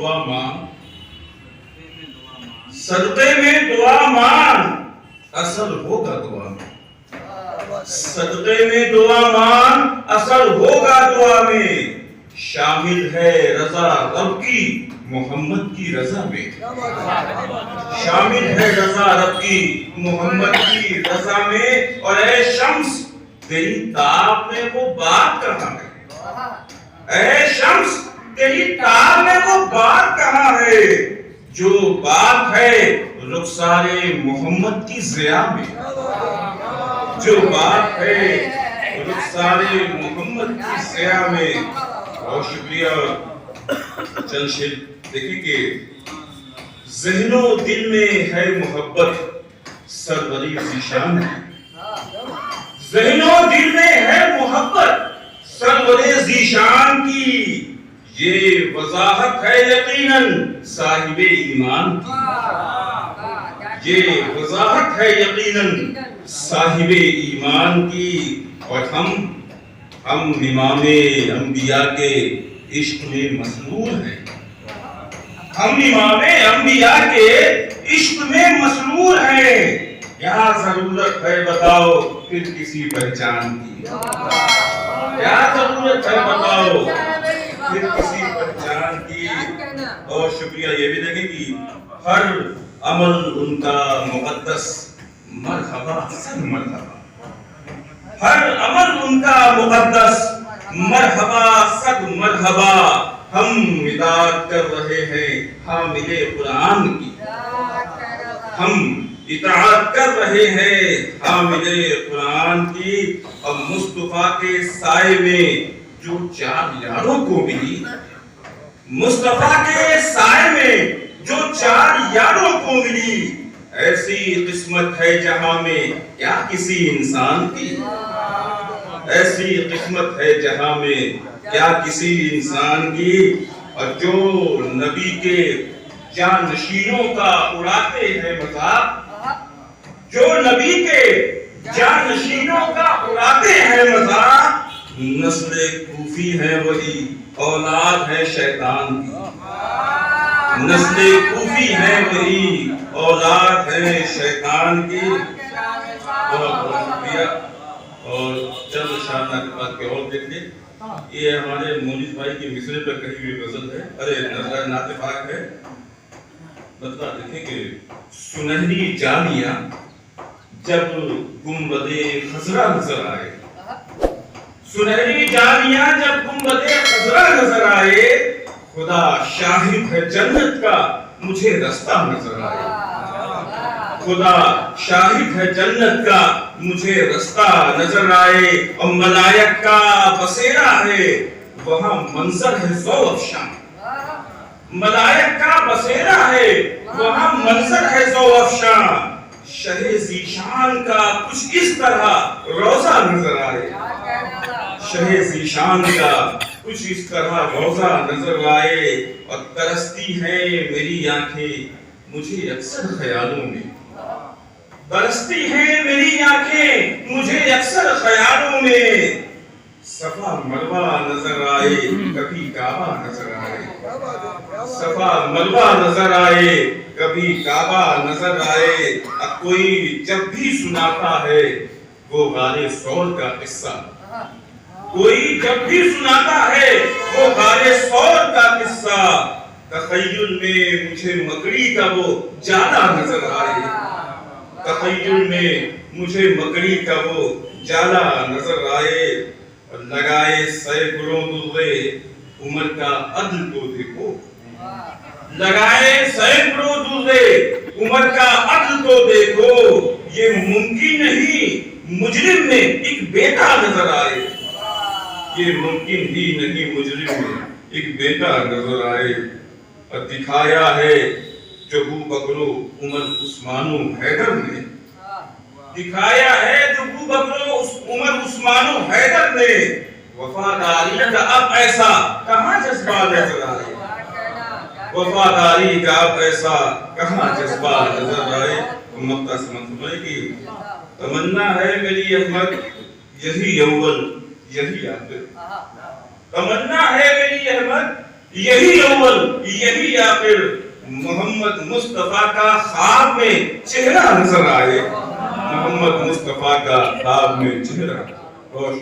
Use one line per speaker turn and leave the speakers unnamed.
دعا مانگ، صدقے میں دعا مانگ، اثر ہوگا دعا میں، صدقے میں دعا مانگ، اثر ہوگا دعا میں، شامل ہے رضا رب کی محمد کی رضا میں، شامل ہے رضا رب کی محمد کی رضا میں۔ اور اے شمس تیری تاب میں وہ بات کہاں ہے، اے شمس تیری تاب میں وہ بات کہاں ہے، جو بات ہے رخسار محمد کی ضیاء میں، جو بات ہے رخسار محمد کی ضیاء میں۔ بہت شکریہ۔ چند شعر دیکھیں کہ ذہن و دل میں ہے محبت سروری ذیشان ہے، ذہن و دل میں ہے محبت سرور ذیشان کی، یہ وضاحت ہے یقیناً صاحب ایمان کی، یہ وضاحت ہے یقیناً صاحب ایمان کی۔ اور ہم امام انبیاء کے عشق میں مسرور ہیں، ہم امام انبیاء کے عشق میں مسرور ہیں، کیا ضرورت ہے بتاؤ پھر کسی پہچان کی، کیا ضرورت ہے بتاؤ پھر کسی پہچان کی۔ اور شکریہ یہ بھی دیکھیں کہ ہر عمل ان کا مقدس مرحبا سن مرحبا، ہر عمل ان کا مقدس مرحبا سد مرحبا، ہم اطاعت کر رہے ہیں حامل قرآن کی، ہم اطاعت کر رہے ہیں حامل قرآن کی۔ اب مصطفیٰ کے سائے میں جو چار یاروں کو ملی، مصطفیٰ کے سائے میں جو چار یاروں کو ملی، ایسی قسمت ہے جہاں میں کیا کسی انسان کی، ایسی قسمت ہے جہاں میں کیا کسی انسان کی۔ اور جو نبی کے جانشینوں کا اڑاتے ہیں مذاق، جو نبی کے جانشینوں کا اڑاتے ہیں مذاق، نسل کوفی ہے وہی اولاد ہے شیطان کی، نسل کوفی ہے وہی اولاد ہے شیطان کی۔ بہت بہت شکریہ۔ اور چند شاعرانہ کے بعد کے اور دیکھ لیں، یہ ہمارے مونس بھائی کی مصرے پر کہی ہوئی غزل ہے، ارے نعت پاک ہے۔ مطلب دیکھیں کہ سنہری جالیاں جب گنبد خضرا نظر آئے، سنہری جالیاں جب گنبد خضرا نظر آئے، خدا شاہد ہے جنت کا مجھے رستہ نظر آئے، خدا شاہد ہے جنت کا مجھے رستہ نظر آئے، اور ملائک کا بسیرا ہے وہاں منظر ہے ذو افشاں، ملائک کا بسیرا ہے وہاں منظر ہے ذو افشاں، شہ ذیشان کا کچھ اس طرح روزہ نظر آئے، شہ ذیشان کا کچھ اس طرح روزہ نظر آئے، اور ترستی ہیں میری آنکھیں مجھے اکثر خیالوں میں، برستی ہیں میری آنکھیں مجھے اکثر خیالوں میں، صفا مروہ نظر آئے کبھی کعبہ نظر آئے، صفا مروہ نظر آئے کبھی کعبہ نظر آئے، اب کوئی جب بھی سناتا ہے وہ غار ثور کا قصہ، کوئی جب بھی سناتا ہے وہ غار ثور کا قصہ، تخیل میں مجھے مکڑی کا وہ جالا نظر آئے، تخیل میں مجھے مکڑی کا وہ جالا نظر آئے، اور لگائے سینکڑوں درے عمر کا عدل کو دیکھو، لگائے سینکڑوں درے عمر کا عدل کو دیکھو، یہ ممکن نہیں مجرم میں ایک بیٹا نظر آئے، یہ ممکن ہی نہیں مجرم میں ایک بیٹا نظر آئے، اور دکھایا ہے جو ابو بکر و عمر عثمان و حیدر نے، دکھایا ہے جو ابو بکر و عمر عثمان و حیدر نے، وفاداری کا اب ایسا کہاں جذبہ نظر آئے، وفاداری کا اب ایسا کہاں جذبہ نظر آئے۔ مقطع سمجھ کی تمنا ہے میری احمد یہی اول یہی آخر، تمنا ہے میری احمد یہی اول یہی یا پھر محمد مصطفیٰ کا خواب میں چہرہ نظر آئے، محمد مصطفیٰ کا خواب میں چہرہ